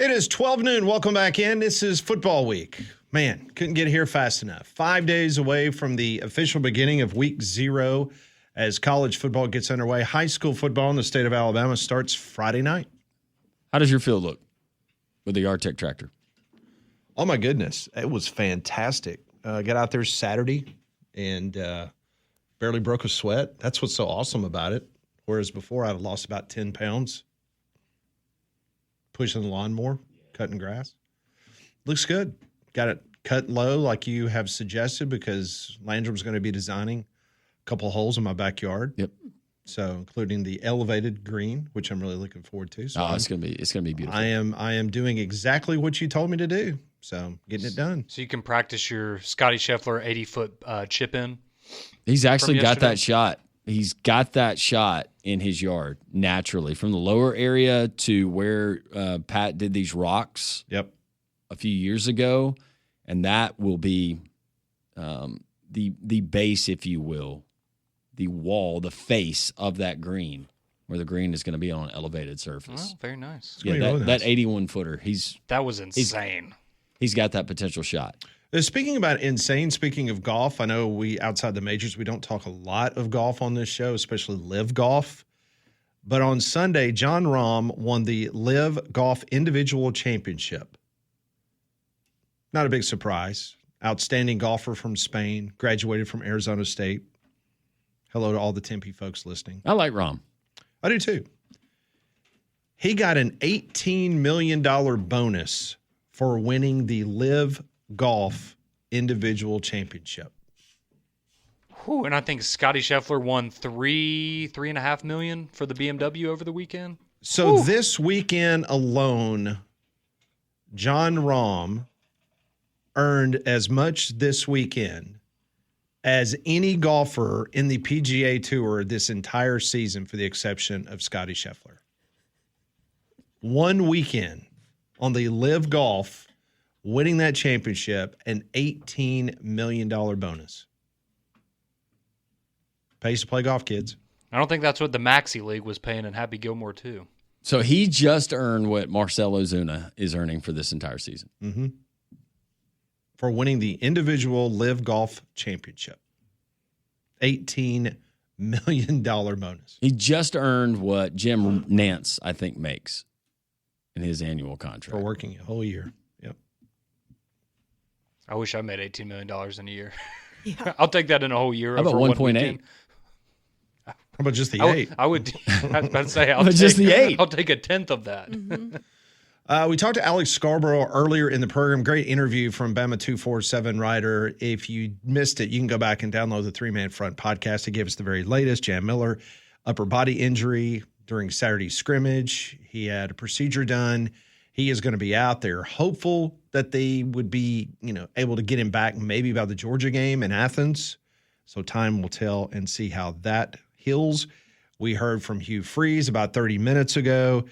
It is 12 noon. Welcome back in. This is football week. Man, couldn't get here fast enough. 5 days away from the official beginning of week 0 as college football gets underway. High school football in the state of Alabama starts Friday night. How does your field look with the Yard Tech tractor? Oh, my goodness. It was fantastic. Got out there Saturday and barely broke a sweat. That's what's so awesome about it. Whereas before, I'd have lost about 10 pounds pushing the lawnmower, cutting grass. Looks good. Got it cut low like you have suggested because Landrum's going to be designing a couple of holes in my backyard. Yep. So including the elevated green, which I'm really looking forward to. So it's gonna be beautiful. I am doing exactly what you told me to do. So getting it done. So you can practice your Scotty Scheffler 80-foot chip in. He's actually got that shot. He's got that shot in his yard naturally from the lower area to where Pat did these rocks. Yep. A few years ago, and that will be the base, if you will, the wall, the face of that green, where the green is going to be on an elevated surface. Oh, very nice. Yeah, that 81-footer. That was insane. He's got that potential shot. Speaking about insane, speaking of golf, I know we outside the majors, we don't talk a lot of golf on this show, especially live golf. But on Sunday, John Rahm won the Live Golf Individual Championship. Not a big surprise. Outstanding golfer from Spain, graduated from Arizona State. Hello to all the Tempe folks listening. I like Rahm. I do too. He got an $18 million bonus for winning the Live Golf Individual Championship. Whew, and I think Scotty Scheffler won $3.5 million for the BMW over the weekend. So this weekend alone, John Rahm earned as much this weekend as any golfer in the PGA Tour this entire season, for the exception of Scotty Scheffler. One weekend on the Live Golf, winning that championship, an $18 million bonus. Pays to play golf, kids. I don't think that's what the Maxi League was paying in Happy Gilmore, too. So he just earned what Marcelo Ozuna is earning for this entire season. Mm-hmm. For winning the individual Live Golf Championship. $18 million bonus. He just earned what Jim Nance, I think, makes in his annual contract. For working a whole year. Yep. I wish I made $18 million in a year. Yeah. I'll take that in a whole year. How about 1.8? How about just the 8? I was about to say, just the 8. I'll take a tenth of that. Mm-hmm. We talked to Alex Scarborough earlier in the program. Great interview from Bama 247 writer. If you missed it, you can go back and download the 3-Man Front podcast. He gave us the very latest. Jam Miller, upper body injury during Saturday's scrimmage. He had a procedure done. He is going to be out there. Hopeful that they would be, able to get him back maybe by the Georgia game in Athens. So time will tell and see how that heals. We heard from Hugh Freeze about 30 minutes ago,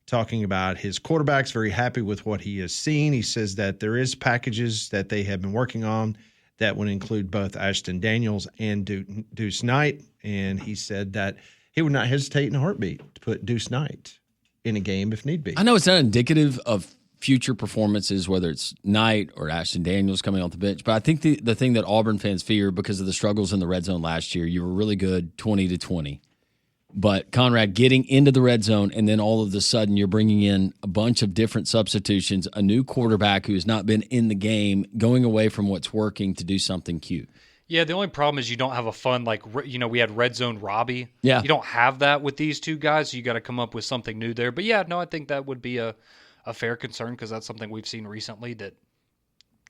talking about his quarterbacks, very happy with what he has seen. He says that there is packages that they have been working on that would include both Ashton Daniels and Deuce Knight. And he said that he would not hesitate in a heartbeat to put Deuce Knight in a game if need be. I know it's not indicative of future performances, whether it's Knight or Ashton Daniels coming off the bench, but I think the thing that Auburn fans fear because of the struggles in the red zone last year, you were really good 20-20. But Conrad getting into the red zone, and then all of a sudden you're bringing in a bunch of different substitutions, a new quarterback who has not been in the game, going away from what's working to do something cute. Yeah, the only problem is you don't have a fun, we had Red Zone Robbie. Yeah. You don't have that with these two guys, so you got to come up with something new there. But yeah, no, I think that would be a fair concern because that's something we've seen recently that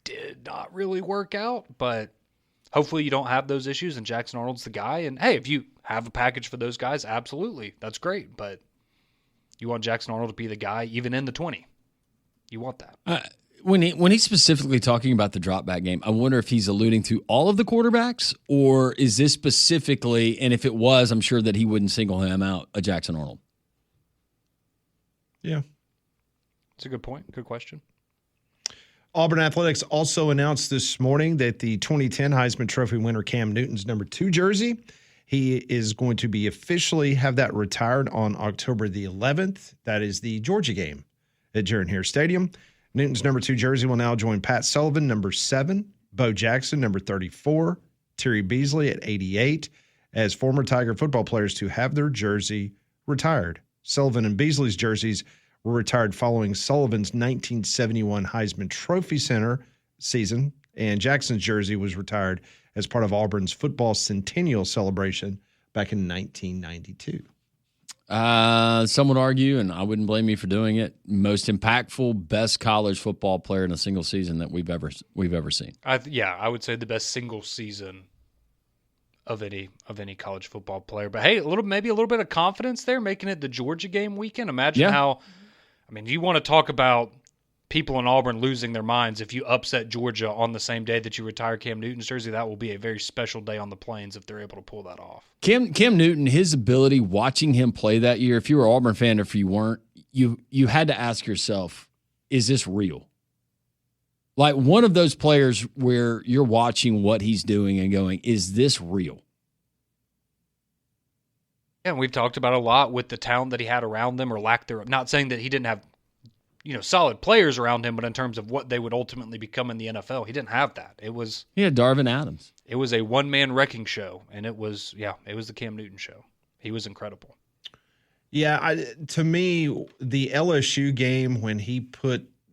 did not really work out. But hopefully you don't have those issues, and Jackson Arnold's the guy. And hey, if you have a package for those guys, absolutely, that's great. But you want Jackson Arnold to be the guy, even in the 20. You want that. When he's specifically talking about the drop back game, I wonder if he's alluding to all of the quarterbacks, or is this specifically, and if it was, I'm sure that he wouldn't single him out, a Jackson Arnold. Yeah. That's a good point. Good question. Auburn Athletics also announced this morning that the 2010 Heisman Trophy winner Cam Newton's number 2 jersey, he is going to be officially have that retired on October the 11th. That is the Georgia game at Jordan-Hare Stadium. Newton's number 2 jersey will now join Pat Sullivan, number 7, Bo Jackson, number 34, Terry Beasley at 88, as former Tiger football players to have their jersey retired. Sullivan and Beasley's jerseys were retired following Sullivan's 1971 Heisman Trophy Center season, and Jackson's jersey was retired as part of Auburn's football centennial celebration back in 1992. Some would argue, and I wouldn't blame you for doing it, most impactful, best college football player in a single season that we've ever seen. I would say the best single season of any college football player. But hey, maybe a little bit of confidence there, making it the Georgia game weekend. Imagine how, you want to talk about people in Auburn losing their minds. If you upset Georgia on the same day that you retire Cam Newton's jersey, that will be a very special day on the Plains if they're able to pull that off. Cam Newton, his ability, watching him play that year, if you were an Auburn fan or if you weren't, you had to ask yourself, is this real? Like one of those players where you're watching what he's doing and going, is this real? Yeah, and we've talked about a lot with the talent that he had around them or lack thereof. Not saying that he didn't have solid players around him, but in terms of what they would ultimately become in the NFL, he didn't have that. He had Darvin Adams. It was a one-man wrecking show, and it was the Cam Newton show. He was incredible. Yeah, to me, the LSU game when he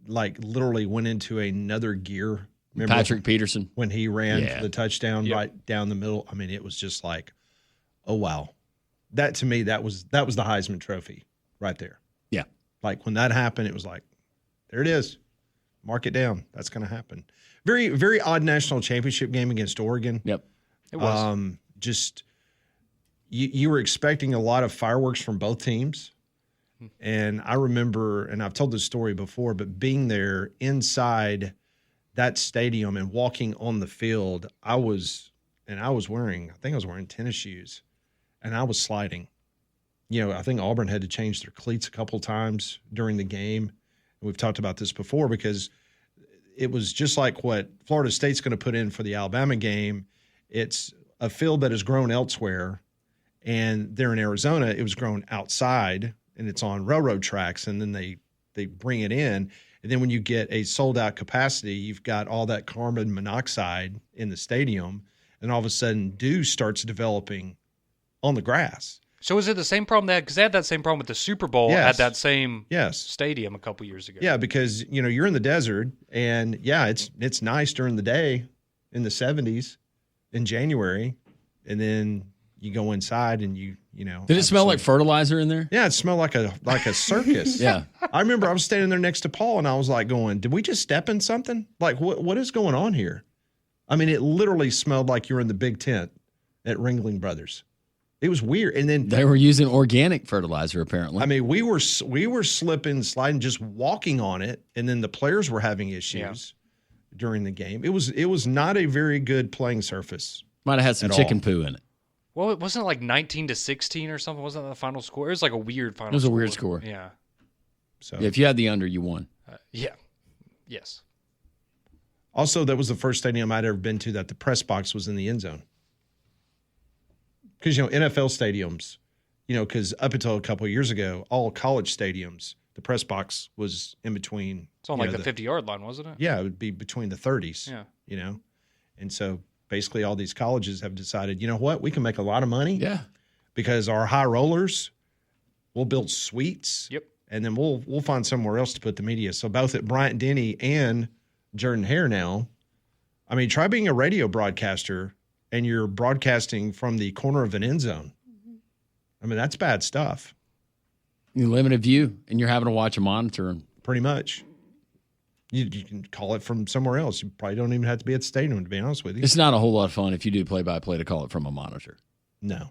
literally went into another gear. Remember Patrick Peterson. When he ran for the touchdown right down the middle. It was just like, oh, wow. That, to me, that was the Heisman Trophy right there. Yeah. Like when that happened, it was like, there it is. Mark it down. That's going to happen. Very, very odd national championship game against Oregon. Yep. It was. Just you were expecting a lot of fireworks from both teams. And I remember, and I've told this story before, but being there inside that stadium and walking on the field, I was wearing tennis shoes, and I was sliding. I think Auburn had to change their cleats a couple times during the game. And we've talked about this before because it was just like what Florida State's going to put in for the Alabama game. It's a field that has grown elsewhere, and there in Arizona, it was grown outside, and it's on railroad tracks, and then they bring it in. And then when you get a sold-out capacity, you've got all that carbon monoxide in the stadium, and all of a sudden dew starts developing on the grass. So is it the same problem because they had that same problem with the Super Bowl at that same stadium a couple years ago? Yeah, because you're in the desert, and it's nice during the day in the 70s in January, and then you go inside and you Did it smell like fertilizer in there? Yeah, it smelled like a circus. Yeah. I remember I was standing there next to Paul, and I was like going, did we just step in something? Like what is going on here? It literally smelled like you were in the big tent at Ringling Brothers. It was weird. And then they were using organic fertilizer, apparently. We were slipping, sliding, just walking on it, and then the players were having issues during the game. It was not a very good playing surface. Might have had some chicken poo in it. Well, it wasn't like 19-16 or something. Wasn't that the final score? It was like a weird final score. It was a weird score. Yeah. So if you had the under, you won. Yes. Also, that was the first stadium I'd ever been to that the press box was in the end zone. Because, NFL stadiums, because up until a couple of years ago, all college stadiums, the press box was in between. It's on the 50-yard line, wasn't it? Yeah, it would be between the 30s. Yeah. And so basically all these colleges have decided, you know what, we can make a lot of money. Yeah. Because our high rollers, we'll build suites. Yep. And then we'll find somewhere else to put the media. So both at Bryant-Denny and Jordan-Hare now, try being a radio broadcaster and you're broadcasting from the corner of an end zone. That's bad stuff. You limited view, and you're having to watch a monitor. Pretty much. You can call it from somewhere else. You probably don't even have to be at the stadium, to be honest with you. It's not a whole lot of fun if you do play-by-play to call it from a monitor. No.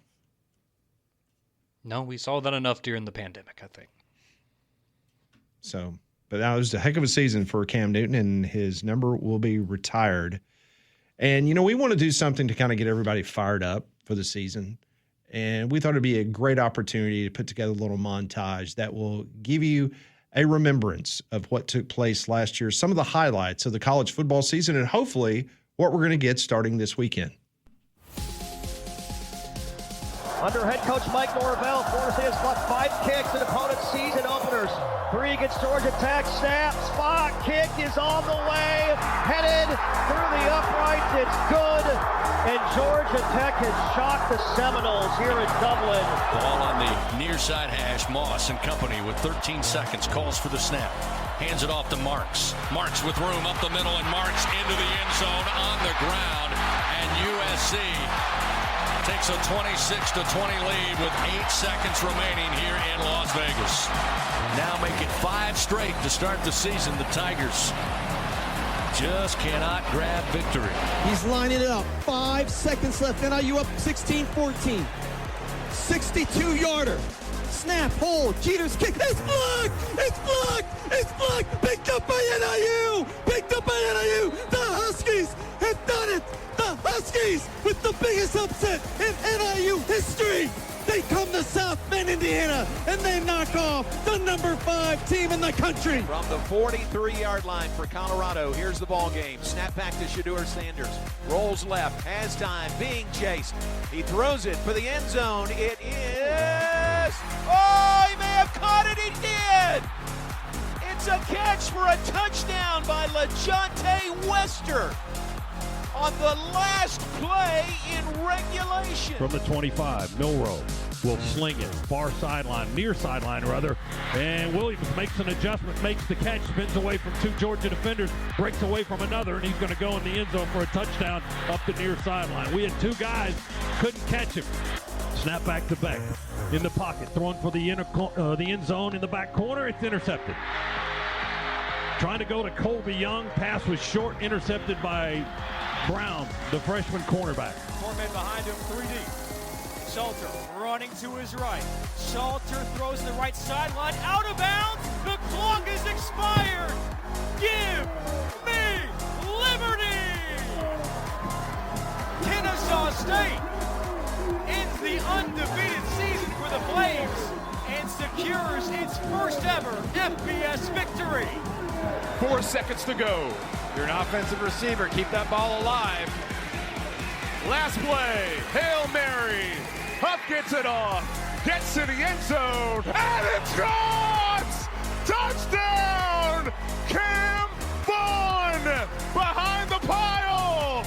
No, we saw that enough during the pandemic, I think. So, but that was a heck of a season for Cam Newton, and his number will be retired. And, we want to do something to kind of get everybody fired up for the season. And we thought it'd be a great opportunity to put together a little montage that will give you a remembrance of what took place last year, some of the highlights of the college football season, and hopefully what we're going to get starting this weekend. Under head coach Mike Norvell, Florida State has blocked 5 kicks in opponent's season openers. 3 against Georgia Tech. Snap, spot, kick is on the way. Headed through the uprights. It's good. And Georgia Tech has shocked the Seminoles here in Dublin. Ball on the near side hash. Moss and company with 13 seconds. Calls for the snap. Hands it off to Marks. Marks with room up the middle, and Marks into the end zone on the ground. And USC takes a 26-20 lead with 8 seconds remaining here in Las Vegas. Now make it 5 straight to start the season. The Tigers just cannot grab victory. He's lining it up. 5 seconds left. NIU up 16-14. 62-yarder. Snap, hold, Jeter's kick. It's blocked! It's blocked! It's blocked! Picked up by NIU! Picked up by NIU! The Huskies have done it! The Huskies with the biggest upset in NIU history! They come to South Bend, Indiana, and they knock off the number 5 team in the country. From the 43-yard line for Colorado, here's the ball game. Snap back to Shedeur Sanders. Rolls left, has time, being chased. He throws it for the end zone. It is... Oh, he may have caught it. He did! It's a catch for a touchdown by LaJohntay Wester on the last play in regulation. From the 25, Milroe will sling it. Far sideline, near sideline rather. And Williams makes an adjustment, makes the catch, spins away from 2 Georgia defenders, breaks away from another, and he's going to go in the end zone for a touchdown up the near sideline. We had 2 guys, couldn't catch him. Snap back to Beck in the pocket, throwing for the end zone in the back corner. It's intercepted. Trying to go to Colby Young. Pass was short, intercepted by Brown, the freshman cornerback. 4 men behind him, 3 deep. Salter running to his right. Salter throws to the right sideline, out of bounds. The clock is expired. Give me liberty. Kennesaw State ends the undefeated season for the Flames and secures its first ever FBS victory. 4 seconds to go. You're an offensive receiver. Keep that ball alive. Last play. Hail Mary. Huff gets it off. Gets to the end zone. And it's gone! Touchdown! Cam Vaughn behind the pile.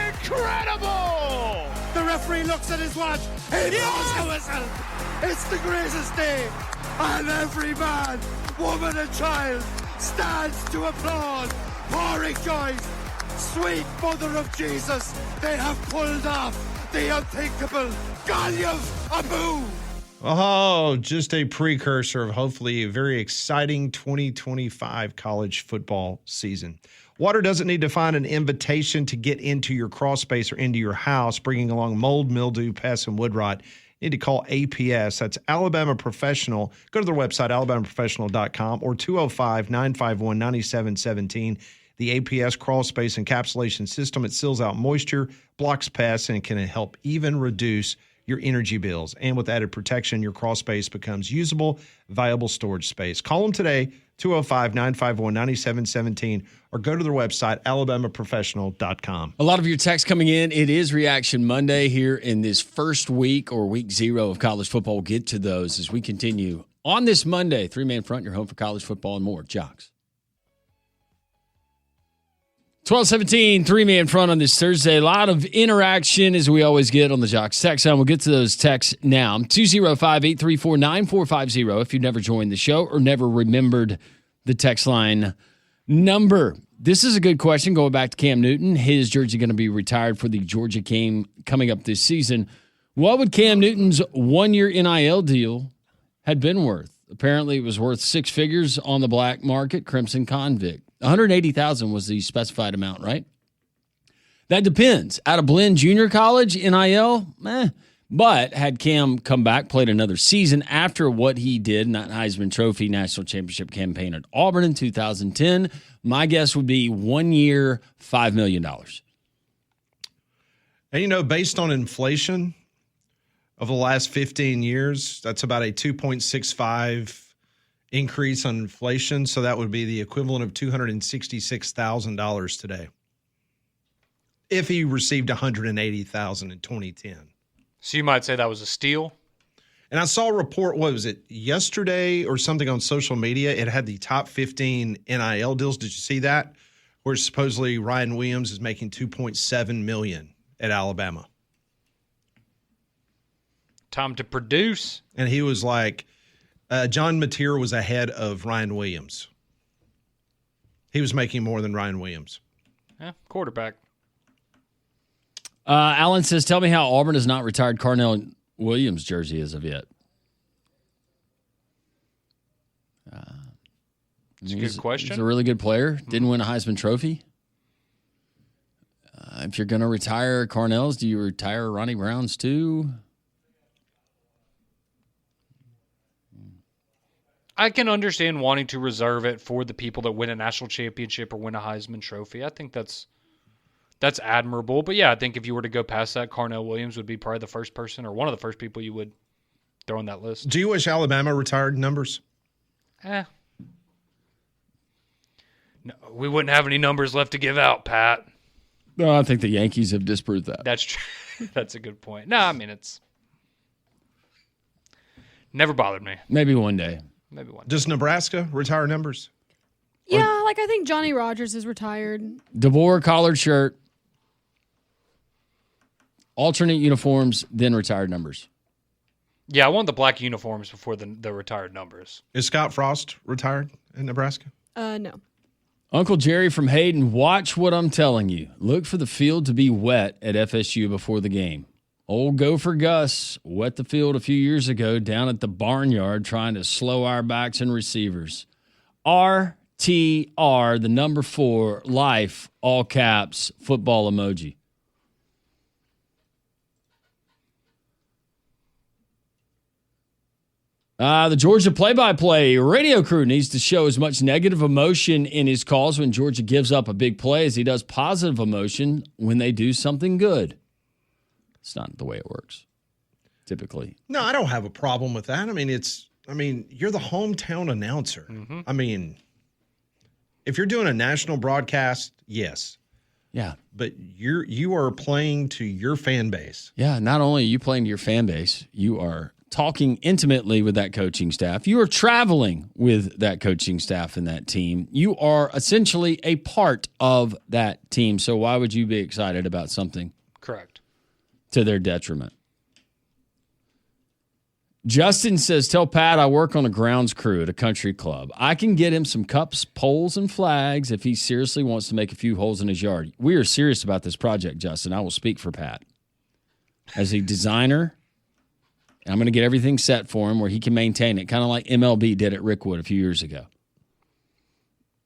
Incredible! The referee looks at his watch. He blows the whistle. It's the greatest day. And every man, woman, and child stands to applaud. For rejoice, sweet mother of Jesus, they have pulled off the unthinkable. Gallium Abu. Oh, just a precursor of hopefully a very exciting 2025 college football season. Water doesn't need to find an invitation to get into your crawl space or into your house, bringing along mold, mildew, pests, and wood rot. You need to call APS. That's Alabama Professional. Go to their website, alabamaprofessional.com, or 205-951-9717. The APS crawl space encapsulation system, it seals out moisture, blocks pests, and can help even reduce your energy bills. And with added protection, your crawl space becomes usable, valuable storage space. Call them today, 205-951-9717, or go to their website, alabamaprofessional.com. A lot of your texts coming in. It is Reaction Monday here in this first week or week 0 of college football. We'll get to those as we continue on this Monday. 3-Man Front, your home for college football and more. Jocks. 12:17, 3-Man Front on this Thursday. A lot of interaction as we always get on the Jocks text line. We'll get to those texts now. 205-834-9450 if you've never joined the show or never remembered the text line number. This is a good question going back to Cam Newton. His jersey going to be retired for the Georgia game coming up this season. What would Cam Newton's 1-year NIL deal had been worth? Apparently it was worth 6 figures on the black market. Crimson convict. $180,000 was the specified amount, right? That depends. Out of Blinn Junior College, NIL, But had Cam come back, played another season after what he did in that Heisman Trophy National Championship campaign at Auburn in 2010, my guess would be 1 year, $5 million. And, based on inflation of the last 15 years, that's about a 2.65 increase on inflation. So that would be the equivalent of $266,000 today if he received $180,000 in 2010. So you might say that was a steal? And I saw a report, what was it, yesterday or something on social media? It had the top 15 NIL deals. Did you see that? Where supposedly Ryan Williams is making $2.7 million at Alabama. Time to produce. And he was like, John Mateer was ahead of Ryan Williams. He was making more than Ryan Williams. Yeah, quarterback. Alan says, tell me how Auburn has not retired Carnell Williams' jersey as of yet. It's a good question. He's a really good player. Didn't win a Heisman Trophy. If you're going to retire Carnell's, do you retire Ronnie Brown's too? I can understand wanting to reserve it for the people that win a national championship or win a Heisman Trophy. I think that's admirable. But yeah, I think if you were to go past that, Carnell Williams would be probably the first person or one of the first people you would throw on that list. Do you wish Alabama retired numbers? No, we wouldn't have any numbers left to give out, Pat. No, I think the Yankees have disproved that. That's true. That's a good point. No, I mean, it's never bothered me. Maybe one day. Maybe one day. Does Nebraska retire numbers? Yeah, I think Johnny Rogers is retired. DeBoer collared shirt, alternate uniforms, then retired numbers. Yeah, I want the black uniforms before the retired numbers. Is Scott Frost retired in Nebraska? No. Uncle Jerry from Hayden, watch what I'm telling you. Look for the field to be wet at FSU before the game. Old Gopher Gus wet the field a few years ago down at the barnyard trying to slow our backs and receivers. RTR, the number 4, life, all caps, football emoji. The Georgia play-by-play radio crew needs to show as much negative emotion in his calls when Georgia gives up a big play as he does positive emotion when they do something good. It's not the way it works, typically. No, I don't have a problem with that. I mean, you're the hometown announcer. Mm-hmm. I mean, if you're doing a national broadcast, yes. Yeah. But you are playing to your fan base. Yeah, not only are you playing to your fan base, you are talking intimately with that coaching staff. You are traveling with that coaching staff and that team. You are essentially a part of that team. So why would you be excited about something? Correct. To their detriment. Justin says, tell Pat I work on a grounds crew at a country club. I can get him some cups, poles, and flags if he seriously wants to make a few holes in his yard. We are serious about this project, Justin. I will speak for Pat. As a designer, I'm going to get everything set for him where he can maintain it, kind of like MLB did at Rickwood a few years ago.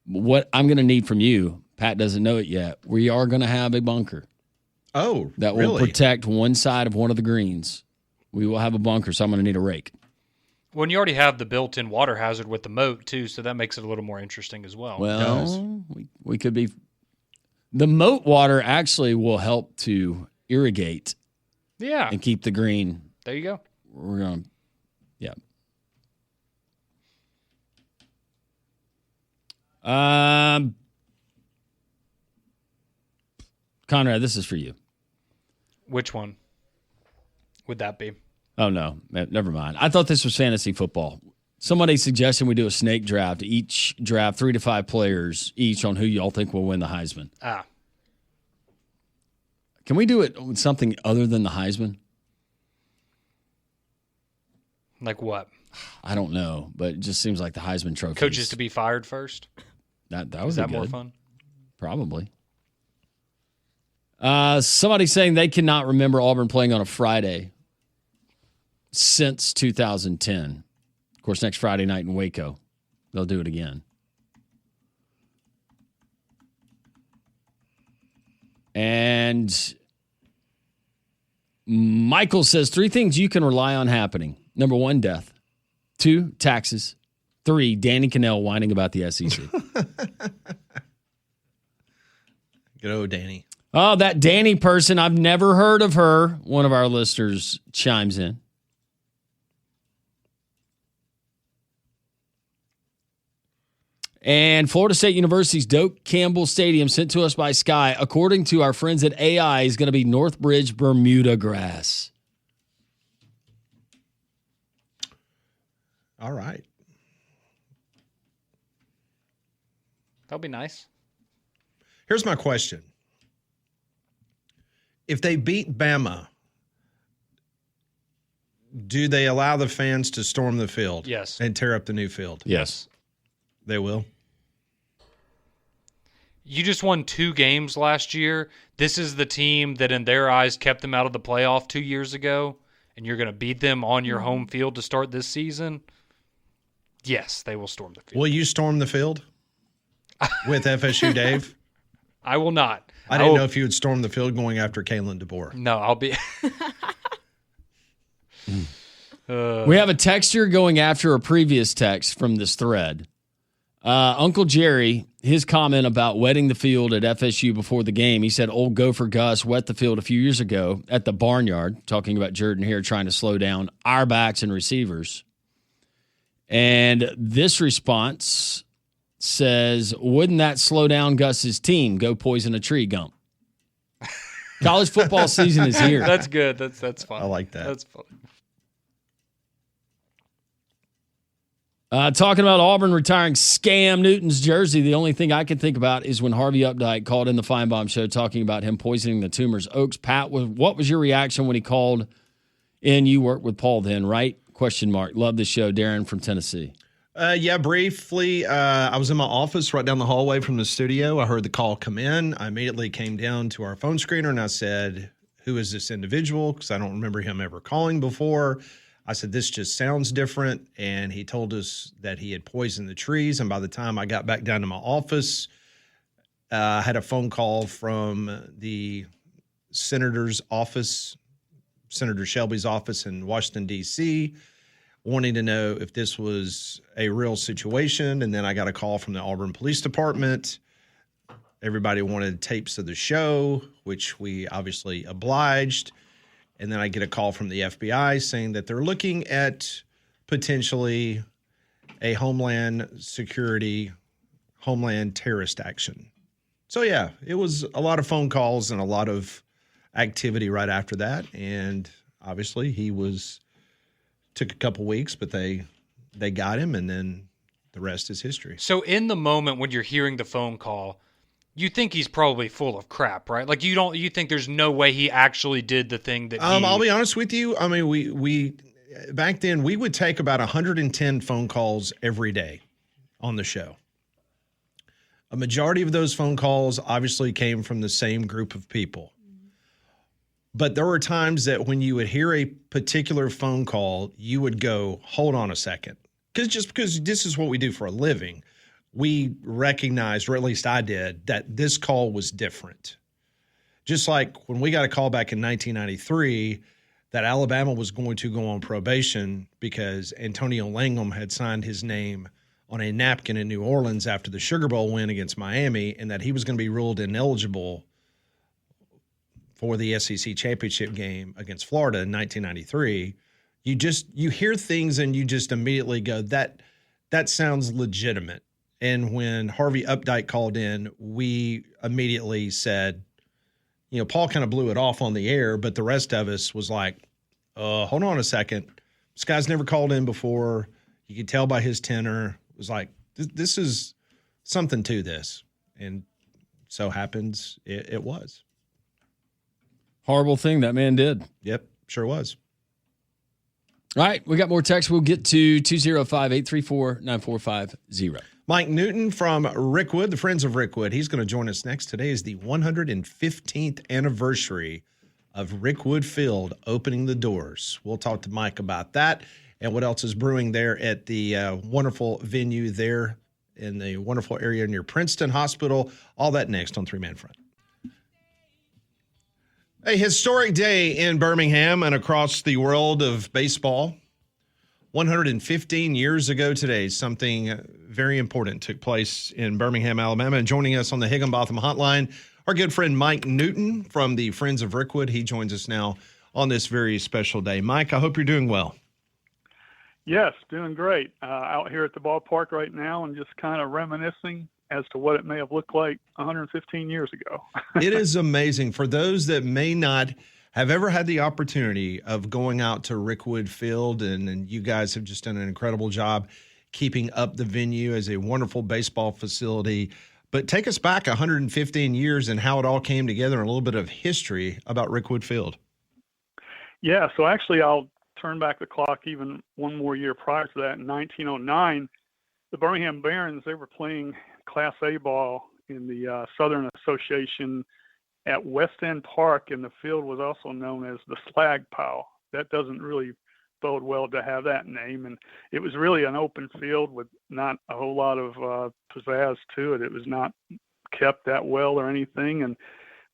What I'm going to need from you, Pat doesn't know it yet, we are going to have a bunker. Oh, that will really? protect one side of one of the greens. We will have a bunker, so I'm going to need a rake. When you already have the built-in water hazard with the moat, too, so that makes it a little more interesting as well. Well, we could be... The moat water actually will help to irrigate and keep the green. There you go. We're going to... Yeah. Conrad, this is for you. Which one would that be? Oh, no. Never mind. I thought this was fantasy football. Somebody suggested we do a snake draft. Each draft 3 to 5 players each on who y'all think will win the Heisman. Can we do it with something other than the Heisman? Like what? I don't know, but it just seems like the Heisman Trophy. Coaches to be fired first? That would Is be that good. more fun? Probably. Somebody saying they cannot remember Auburn playing on a Friday since 2010. Of course, next Friday night in Waco, they'll do it again. And Michael says 3 things you can rely on happening. Number 1, death. 2, taxes. 3, Danny Cannell whining about the SEC. Good old Danny. Oh, that Danny person, I've never heard of her. One of our listeners chimes in. And Florida State University's Doak Campbell Stadium, sent to us by Sky, according to our friends at AI, is going to be Northbridge Bermuda grass. All right. That'll be nice. Here's my question. If they beat Bama, do they allow the fans to storm the field? Yes. And tear up the new field? Yes. They will? You just won 2 games last year. This is the team that in their eyes kept them out of the playoff 2 years ago, and you're going to beat them on your home field to start this season? Yes, they will storm the field. Will you storm the field with FSU Dave? I will not. I didn't know if you would storm the field going after Kalen DeBoer. No, I'll be. We have a texter going after a previous text from this thread. Uncle Jerry, his comment about wetting the field at FSU before the game, he said old Gopher Gus wet the field a few years ago at the Barnyard, talking about Jordan Hare trying to slow down our backs and receivers. And this response says, wouldn't that slow down Gus's team? Go poison a tree, Gump. College football season is here. That's good. That's fun. I like that. That's fun. Talking about Auburn retiring Scam Newton's jersey, the only thing I can think about is when Harvey Updike called in the Feinbaum show talking about him poisoning the tumors. Oaks, Pat, what was your reaction when he called in? You worked with Paul then, right? ? Love the show. Darren from Tennessee. Yeah, briefly. I was in my office right down the hallway from the studio. I heard the call come in. I immediately came down to our phone screener and I said, who is this individual? Because I don't remember him ever calling before. I said, this just sounds different. And he told us that he had poisoned the trees. And by the time I got back down to my office, I had a phone call from the senator's office, Senator Shelby's office in Washington, D.C., wanting to know if this was a real situation. And then I got a call from the Auburn Police Department. Everybody wanted tapes of the show, which we obviously obliged. And then I get a call from the FBI saying that they're looking at potentially a Homeland Security, Homeland terrorist action. So, yeah, it was a lot of phone calls and a lot of activity right after that. And obviously took a couple weeks, but they got him, and then the rest is history. So in the moment when you're hearing the phone call, you think he's probably full of crap, right? Like you think there's no way he actually did the thing that I'll be honest with you. I mean, we back then we would take about 110 phone calls every day on the show. A majority of those phone calls obviously came from the same group of people. But there were times that when you would hear a particular phone call, you would go, hold on a second. Because this is what we do for a living. We recognized, or at least I did, that this call was different. Just like when we got a call back in 1993 that Alabama was going to go on probation because Antonio Langham had signed his name on a napkin in New Orleans after the Sugar Bowl win against Miami, and that he was going to be ruled ineligible for the SEC championship game against Florida in 1993. You hear things and you just immediately go, that sounds legitimate. And when Harvey Updike called in, we immediately said, Paul kind of blew it off on the air, but the rest of us was like, hold on a second. This guy's never called in before. You could tell by his tenor. It was like, this is something to this. And so happens it was. Horrible thing that man did. Yep, sure was. All right, we got more text. We'll get to 205-834-9450. Mike Newton from Rickwood, the Friends of Rickwood. He's going to join us next. Today is the 115th anniversary of Rickwood Field opening the doors. We'll talk to Mike about that and what else is brewing there at the wonderful venue there in the wonderful area near Princeton Hospital. All that next on Three Man Front. A historic day in Birmingham and across the world of baseball. 115 years ago today, something very important took place in Birmingham, Alabama. And joining us on the Higginbotham Hotline, our good friend Mike Newton from the Friends of Rickwood. He joins us now on this very special day. Mike, I hope you're doing well. Yes, doing great. Out here at the ballpark right now and just kind of reminiscing as to what it may have looked like 115 years ago. It is amazing. For those that may not have ever had the opportunity of going out to Rickwood Field, and you guys have just done an incredible job keeping up the venue as a wonderful baseball facility. But take us back 115 years and how it all came together, and a little bit of history about Rickwood Field. Yeah, so actually I'll turn back the clock even one more year prior to that. In 1909, the Birmingham Barons, they were playing Class A ball in the Southern Association at West End Park, and the field was also known as the Slag Pile. That doesn't really bode well to have that name, and it was really an open field with not a whole lot of pizzazz to it. It was not kept that well or anything, and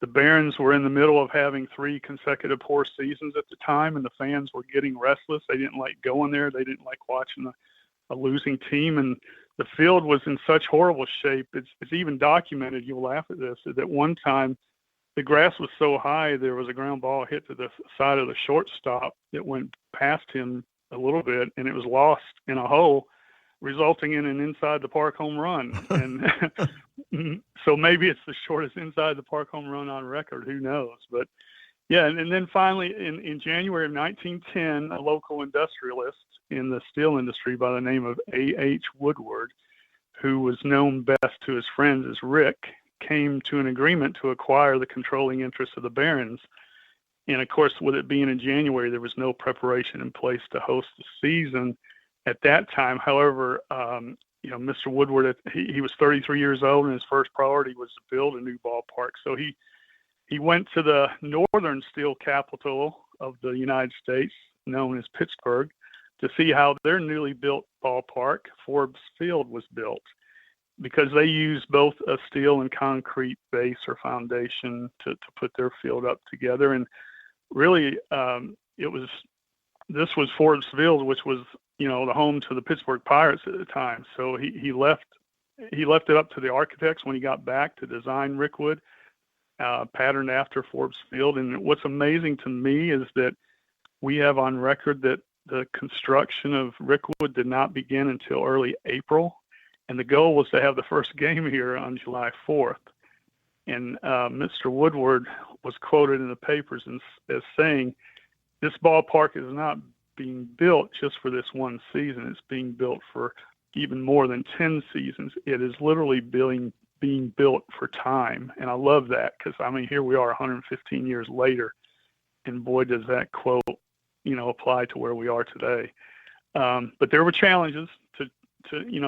the Barons were in the middle of having 3 consecutive poor seasons at the time, and the fans were getting restless. They didn't like going there. They didn't like watching a losing team, and the field was in such horrible shape. It's even documented, you'll laugh at this, that one time the grass was so high there was a ground ball hit to the side of the shortstop that went past him a little bit, and it was lost in a hole, resulting in an inside the park home run. And so maybe it's the shortest inside the park home run on record, who knows. But yeah, and then finally in January of 1910, a local industrialist in the steel industry by the name of A.H. Woodward, who was known best to his friends as Rick, came to an agreement to acquire the controlling interest of the Barons. And of course, with it being in January, there was no preparation in place to host the season at that time. However, Mr. Woodward, he was 33 years old, and his first priority was to build a new ballpark. So he went to the northern steel capital of the United States, known as Pittsburgh, to see how their newly built ballpark, Forbes Field, was built, because they used both a steel and concrete base or foundation to put their field up together. And really, this was Forbes Field, which was, the home to the Pittsburgh Pirates at the time. So he left it up to the architects when he got back to design Rickwood, patterned after Forbes Field. And what's amazing to me is that we have on record that the construction of Rickwood did not begin until early April. And the goal was to have the first game here on July 4th. And Mr. Woodward was quoted in the papers as saying, this ballpark is not being built just for this one season. It's being built for even more than 10 seasons. It is literally being built for time. And I love that, because, here we are 115 years later, and boy, does that quote, apply to where we are today. But there were challenges to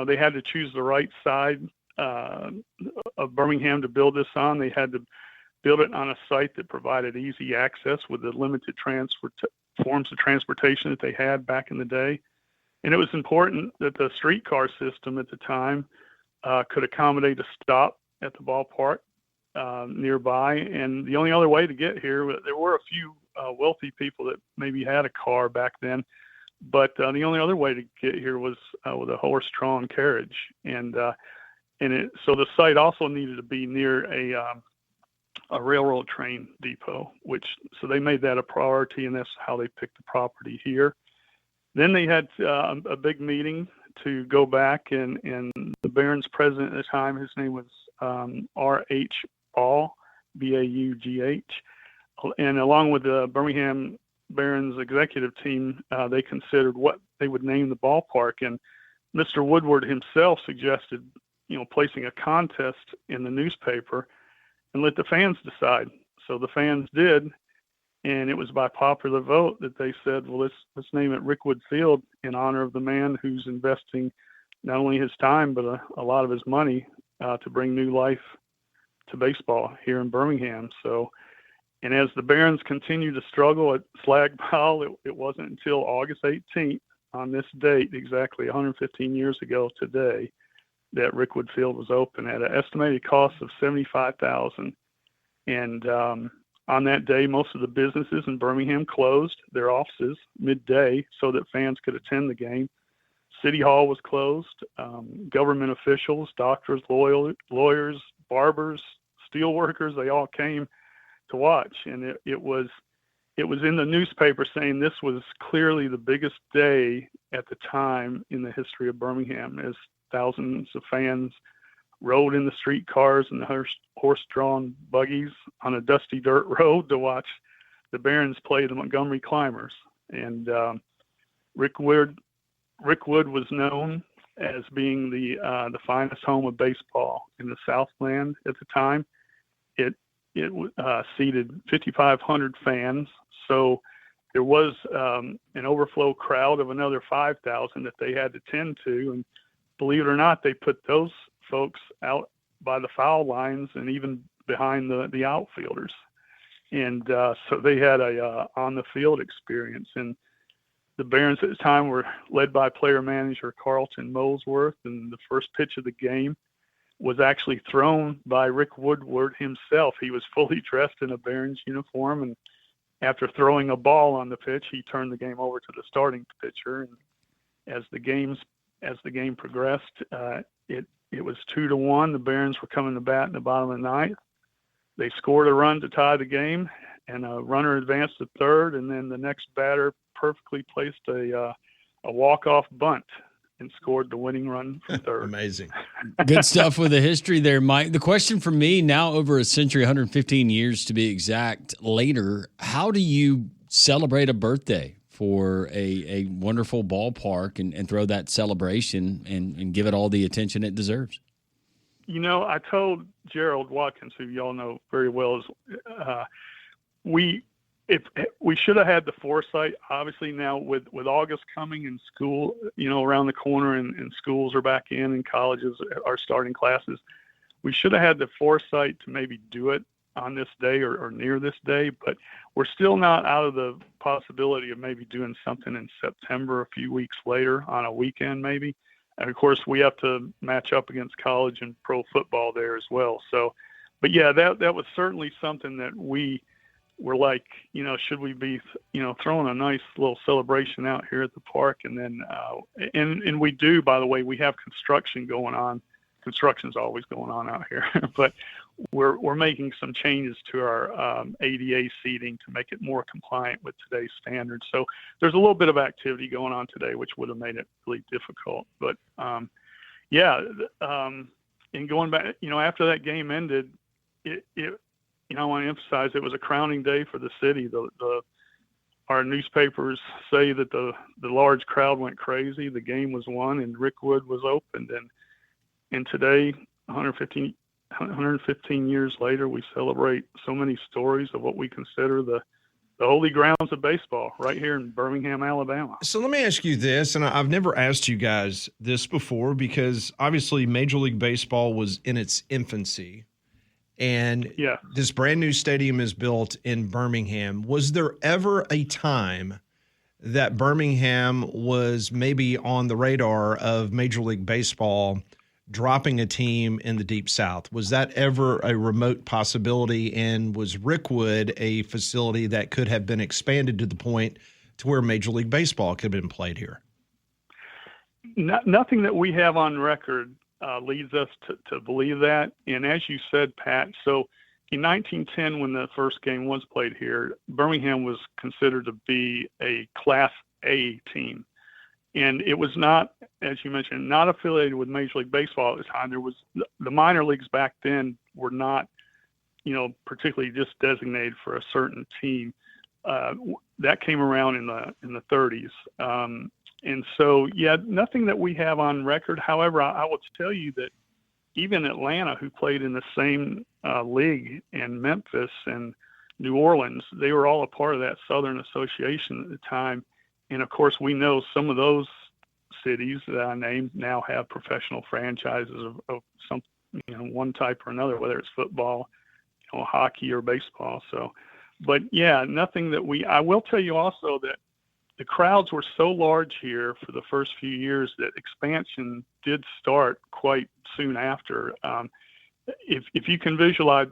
they had to choose the right side of Birmingham to build this on. They had to build it on a site that provided easy access with the limited forms of transportation that they had back in the day. And it was important that the streetcar system at the time could accommodate a stop at the ballpark nearby. And the only other way to get here, there were a few wealthy people that maybe had a car back then, but the only other way to get here was with a horse-drawn carriage. So the site also needed to be near a railroad train depot, so they made that a priority, and that's how they picked the property here. Then they had a big meeting to go back, and the Barons president at the time, his name was R.H. Ball, B-A-U-G-H, and along with the Birmingham Barons executive team, they considered what they would name the ballpark. And Mr. Woodward himself suggested, placing a contest in the newspaper and let the fans decide. So the fans did, and it was by popular vote that they said, well, let's name it Rickwood Field in honor of the man who's investing not only his time but a lot of his money to bring new life to baseball here in Birmingham. So, and as the Barons continued to struggle at Slag Pile, it wasn't until August 18th, on this date, exactly 115 years ago today, that Rickwood Field was open at an estimated cost of $75,000. And on that day, most of the businesses in Birmingham closed their offices midday so that fans could attend the game. City Hall was closed. Government officials, doctors, lawyers, barbers, steel workers, they all came to watch. And it was in the newspaper saying this was clearly the biggest day at the time in the history of Birmingham, as thousands of fans rode in the streetcars and the horse-drawn buggies on a dusty dirt road to watch the Barons played the Montgomery Climbers, and Rickwood was known as being the finest home of baseball in the Southland at the time. It seated 5,500 fans, so there was an overflow crowd of another 5,000 that they had to tend to, and believe it or not, they put those folks out by the foul lines and even behind the outfielders. And so they had a on-the-field experience. And the Barons at the time were led by player manager Carlton Molesworth, and the first pitch of the game was actually thrown by Rick Woodward himself. He was fully dressed in a Barons uniform, and after throwing a ball on the pitch, he turned the game over to the starting pitcher. And as the game progressed, it was 2-1. The Barons were coming to bat in the bottom of the ninth. They scored a run to tie the game, and a runner advanced to third, and then the next batter perfectly placed a walk-off bunt and scored the winning run from third. Amazing. Good stuff with the history there, Mike. The question for me, now over a century, 115 years to be exact, later, how do you celebrate a birthday for a wonderful ballpark and throw that celebration and give it all the attention it deserves? You know, I told Gerald Watkins, who y'all know very well, we should have had the foresight. Obviously, now with August coming and school, around the corner, and schools are back in and colleges are starting classes, we should have had the foresight to maybe do it on this day or near this day. But we're still not out of the possibility of maybe doing something in September, a few weeks later on a weekend maybe. And of course, we have to match up against college and pro football there as well. So, but yeah, that was certainly something that we were like, should we be, throwing a nice little celebration out here at the park? And then, and we do, by the way, we have construction going on. Construction's always going on out here, but we're making some changes to our ADA seating to make it more compliant with today's standards. So there's a little bit of activity going on today, which would have made it really difficult. But and going back, after that game ended, I want to emphasize it was a crowning day for the city. Our newspapers say that the large crowd went crazy. The game was won, and Rickwood was opened. And today, 115 years later, we celebrate so many stories of what we consider the holy grounds of baseball right here in Birmingham, Alabama. So let me ask you this, and I've never asked you guys this before because obviously Major League Baseball was in its infancy. And this brand new stadium is built in Birmingham. Was there ever a time that Birmingham was maybe on the radar of Major League Baseball dropping a team in the Deep South? Was that ever a remote possibility? And was Rickwood a facility that could have been expanded to the point to where Major League Baseball could have been played here? Nothing that we have on record leads us to believe that. And as you said, Pat, so in 1910, when the first game was played here, Birmingham was considered to be a Class A team. And it was not, as you mentioned, not affiliated with Major League Baseball at the time. There was the minor leagues back then were not, particularly just designated for a certain team. That came around in the 30s. And so, nothing that we have on record. However, I will tell you that even Atlanta, who played in the same league, and Memphis and New Orleans, they were all a part of that Southern Association at the time. And of course, we know some of those cities that I named now have professional franchises of some, one type or another, whether it's football, hockey or baseball. So, but nothing that I will tell you also that the crowds were so large here for the first few years that expansion did start quite soon after. If you can visualize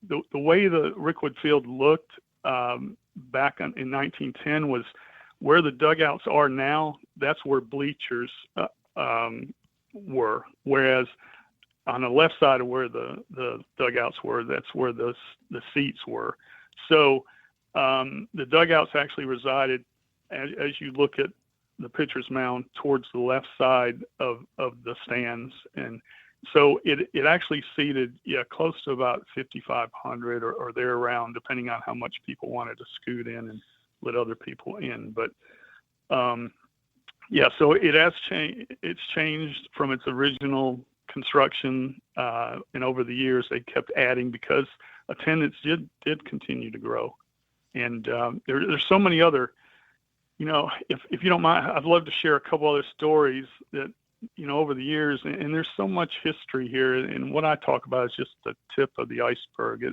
the way the Rickwood Field looked back in 1910 was where the dugouts are now. That's where bleachers were, whereas on the left side of where the dugouts were, that's where the seats were. So the dugouts actually resided, as you look at the pitcher's mound, towards the left side of the stands. And So it actually seated, close to about 5,500 or there around, depending on how much people wanted to scoot in and let other people in. But, so it has changed. It's changed from its original construction, and over the years they kept adding because attendance did continue to grow. And there's so many other, if you don't mind, I'd love to share a couple other stories that, over the years, and there's so much history here, and what I talk about is just the tip of the iceberg.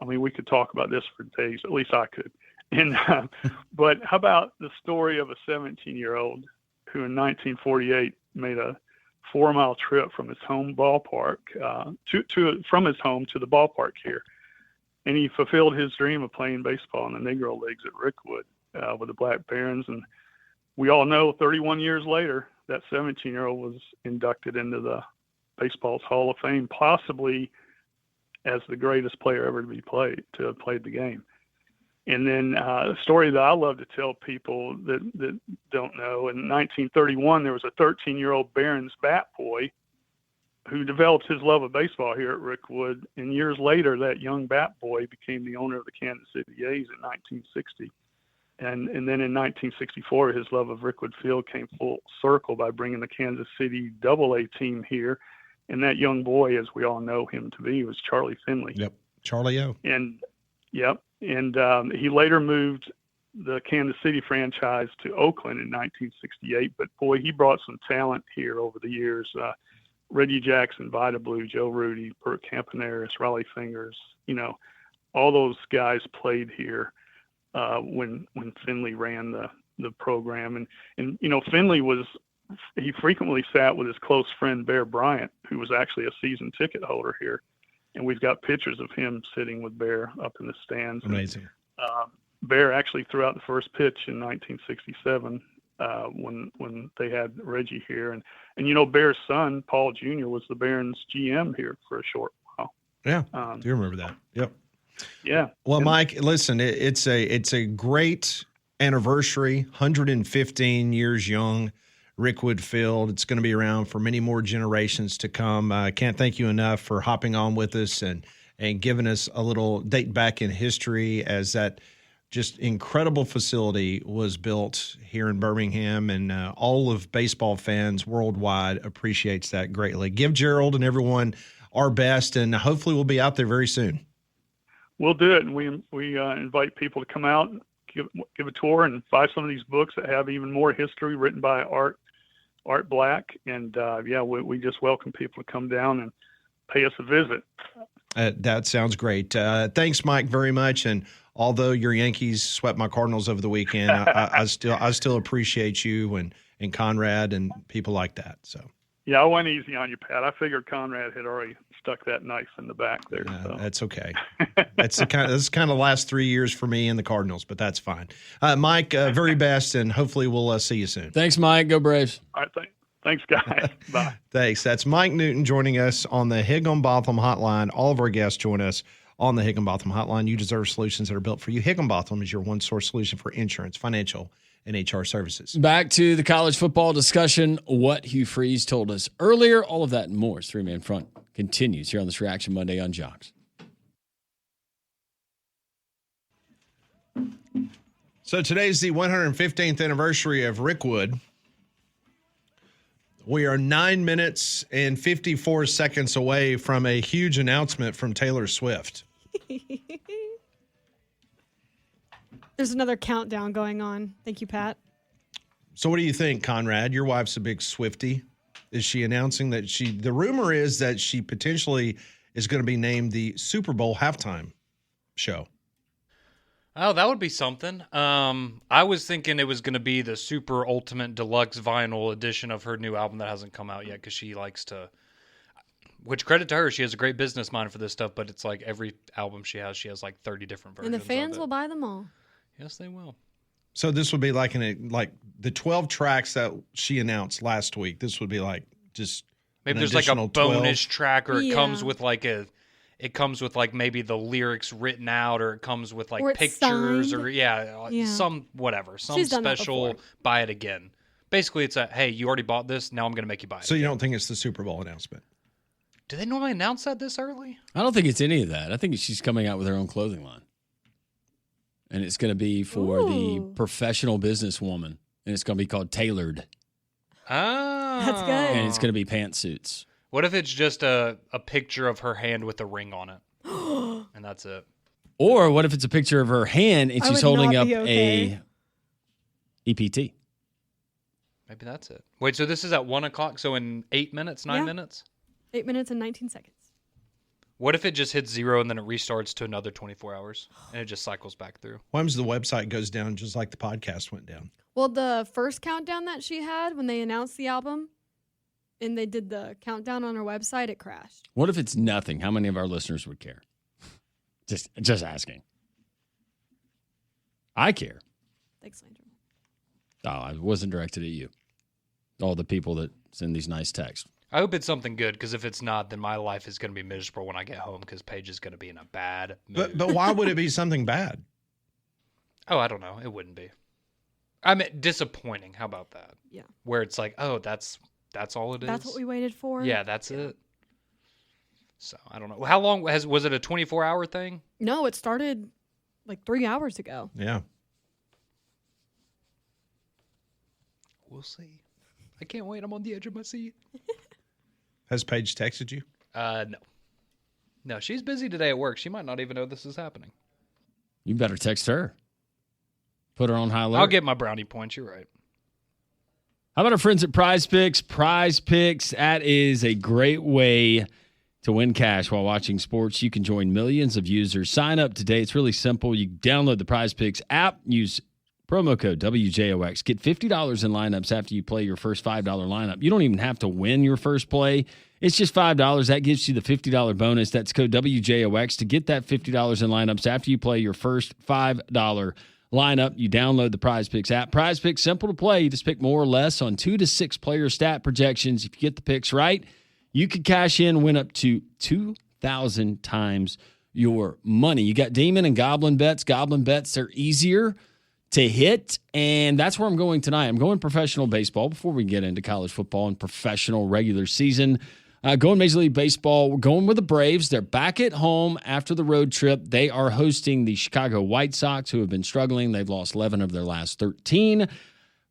We could talk about this for days, at least I could. And but how about the story of a 17-year-old who in 1948 made a 4-mile trip from his home ballpark from his home to the ballpark here, and he fulfilled his dream of playing baseball in the Negro Leagues at Rickwood with the Black Barons. And we all know 31 years later, that 17-year-old was inducted into the baseball's Hall of Fame, possibly as the greatest player ever to have played the game. And then a story that I love to tell people that don't know, in 1931, there was a 13-year-old Barons bat boy who developed his love of baseball here at Rickwood. And years later, that young bat boy became the owner of the Kansas City A's in 1960. And then in 1964, his love of Rickwood Field came full circle by bringing the Kansas City AA team here. And that young boy, as we all know him to be, was Charlie Finley. Yep, Charlie O. And he later moved the Kansas City franchise to Oakland in 1968. But boy, he brought some talent here over the years. Reggie Jackson, Vida Blue, Joe Rudy, Bert Campaneris, Raleigh Fingers, all those guys played here when Finley ran the program. And Finley he frequently sat with his close friend Bear Bryant, who was actually a season ticket holder here. And we've got pictures of him sitting with Bear up in the stands. Amazing. And, Bear actually threw out the first pitch in 1967 when they had Reggie here. And Bear's son, Paul Jr., was the Barons GM here for a short while. Yeah, do you remember that? Yep. Yeah. Well, Mike, listen, it's a great anniversary, 115 years young, Rickwood Field. It's going to be around for many more generations to come. I can't thank you enough for hopping on with us and giving us a little date back in history as that just incredible facility was built here in Birmingham, and all of baseball fans worldwide appreciates that greatly. Give Gerald and everyone our best, and hopefully we'll be out there very soon. We'll do it, and we invite people to come out, give a tour, and buy some of these books that have even more history written by Art Black. And we just welcome people to come down and pay us a visit. That sounds great. Thanks, Mike, very much. And although your Yankees swept my Cardinals over the weekend, I still appreciate you and Conrad and people like that. So. Yeah, I went easy on you, Pat. I figured Conrad had already stuck that knife in the back there. So. That's okay. That's kind of the last 3 years for me and the Cardinals, but that's fine. Mike, very best, and hopefully we'll see you soon. Thanks, Mike. Go Braves. All right, thanks, guys. Bye. Thanks. That's Mike Newton joining us on the Higginbotham Hotline. All of our guests join us on the Higginbotham Hotline. You deserve solutions that are built for you. Higginbotham is your one-source solution for insurance, financial, and HR services. Back to the college football discussion, what Hugh Freeze told us earlier. All of that and more as Three-Man Front continues here on this Reaction Monday on Jocks. So today's the 115th anniversary of Rickwood. We are 9 minutes and 54 seconds away from a huge announcement from Taylor Swift. There's another countdown going on. Thank you, Pat. So what do you think, Conrad? Your wife's a big Swiftie. Is she announcing that the rumor is that she potentially is going to be named the Super Bowl halftime show? Oh, that would be something. I was thinking it was going to be the super ultimate deluxe vinyl edition of her new album that hasn't come out yet, because she likes to, which credit to her, she has a great business mind for this stuff, but it's like every album she has like 30 different versions. And the fans will buy them all. Yes, they will. So this would be like the 12 tracks that she announced last week. This would be like just maybe there's like a bonus 12. track, or it comes with like maybe the lyrics written out, or it comes with like pictures, signed. or some whatever, some special buy it again. Basically, it's hey, you already bought this, now I'm going to make you buy it. So you don't think it's the Super Bowl announcement? Do they normally announce that this early? I don't think it's any of that. I think she's coming out with her own clothing line. And it's going to be for the professional businesswoman. And it's going to be called Tailored. Oh. That's good. And it's going to be pantsuits. What if it's just a picture of her hand with a ring on it? And that's it. Or what if it's a picture of her hand and she's holding up okay. a EPT? Maybe that's it. Wait, so this is at 1 o'clock? So in 8 minutes, 9 minutes? 8 minutes and 19 seconds. What if it just hits 0 and then it restarts to another 24 hours and it just cycles back through? What happens if the website goes down just like the podcast went down? Well, the first countdown that she had when they announced the album and they did the countdown on her website, it crashed. What if it's nothing? How many of our listeners would care? Just asking. I care. Thanks, Landry. Oh, I wasn't directed at you. All the people that send these nice texts. I hope it's something good, because if it's not, then my life is going to be miserable when I get home, because Paige is going to be in a bad mood. But why would it be something bad? Oh, I don't know. It wouldn't be. I mean, disappointing. How about that? Yeah. Where it's like, oh, that's all it is. That's what we waited for. Yeah, that's it. So I don't know. How long was it? A 24-hour thing? No, it started like 3 hours ago. Yeah. We'll see. I can't wait. I'm on the edge of my seat. Has Paige texted you? No. No, she's busy today at work. She might not even know this is happening. You better text her. Put her on high alert. I'll get my brownie points. You're right. How about our friends at Prize Picks? Prize Picks, that is a great way to win cash while watching sports. You can join millions of users. Sign up today. It's really simple. You download the Prize Picks app, use promo code WJOX. Get $50 in lineups after you play your first $5 lineup. You don't even have to win your first play. It's just $5. That gives you the $50 bonus. That's code WJOX to get that $50 in lineups after you play your first $5 lineup. You download the Prize Picks app. Prize Picks, simple to play. You just pick more or less on 2 to 6 player stat projections. If you get the picks right, you could cash in, win up to 2,000 times your money. You got Demon and Goblin bets. Goblin bets are easier to hit, and that's where I'm going tonight. I'm going professional baseball before we get into college football and professional regular season. Going Major League Baseball, we're going with the Braves. They're back at home after the road trip. They are hosting the Chicago White Sox, who have been struggling. They've lost 11 of their last 13.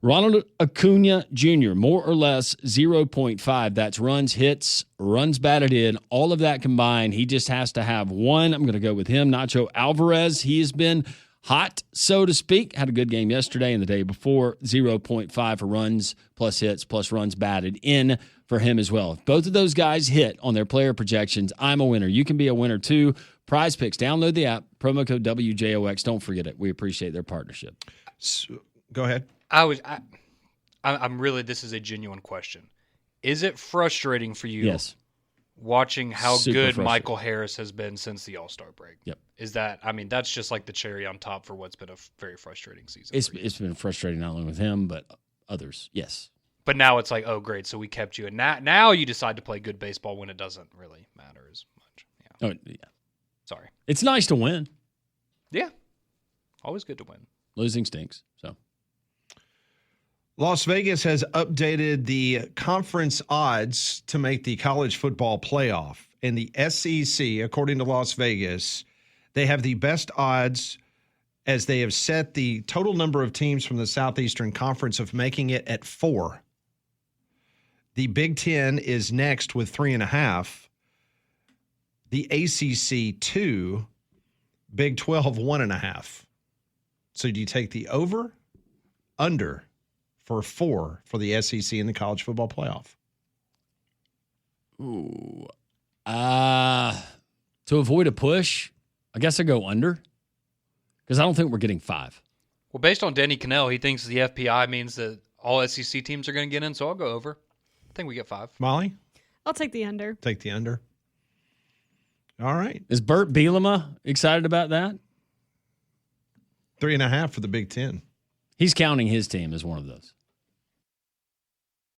Ronald Acuna Jr., more or less 0.5. That's runs, hits, runs batted in, all of that combined. He just has to have one. I'm going to go with him. Nacho Alvarez, he has been hot, so to speak. Had a good game yesterday and the day before. 0.5 for runs plus hits plus runs batted in for him as well. If both of those guys hit on their player projections, I'm a winner. You can be a winner too. Prize Picks. Download the app. Promo code WJOX. Don't forget it. We appreciate their partnership. So, go ahead. I'm really, this is a genuine question. Is it frustrating for you? Yes. Watching how Super good frustrating. Michael Harris has been since the All-Star break. Yep. Is that, I mean, that's just like the cherry on top for what's been a very frustrating season. It's been frustrating not only with him, but others. Yes. But now it's like, oh, great, so we kept you. And now you decide to play good baseball when it doesn't really matter as much. Yeah. Oh, yeah. Sorry. It's nice to win. Yeah. Always good to win. Losing stinks. So Las Vegas has updated the conference odds to make the college football playoff. And the SEC, according to Las Vegas, they have the best odds as they have set the total number of teams from the Southeastern Conference of making it at 4. The Big Ten is next with 3.5. The ACC 2, Big 12 1.5. So do you take the over, under for 4 for the SEC in the college football playoff? ooh. To avoid a push, I guess I go under. Because I don't think we're getting 5. Well, based on Denny Cannell, he thinks the FPI means that all SEC teams are going to get in, so I'll go over. I think we get 5. Molly? I'll take the under. Take the under. All right. Is Burt Bielema excited about that? 3.5 for the Big Ten. He's counting his team as one of those.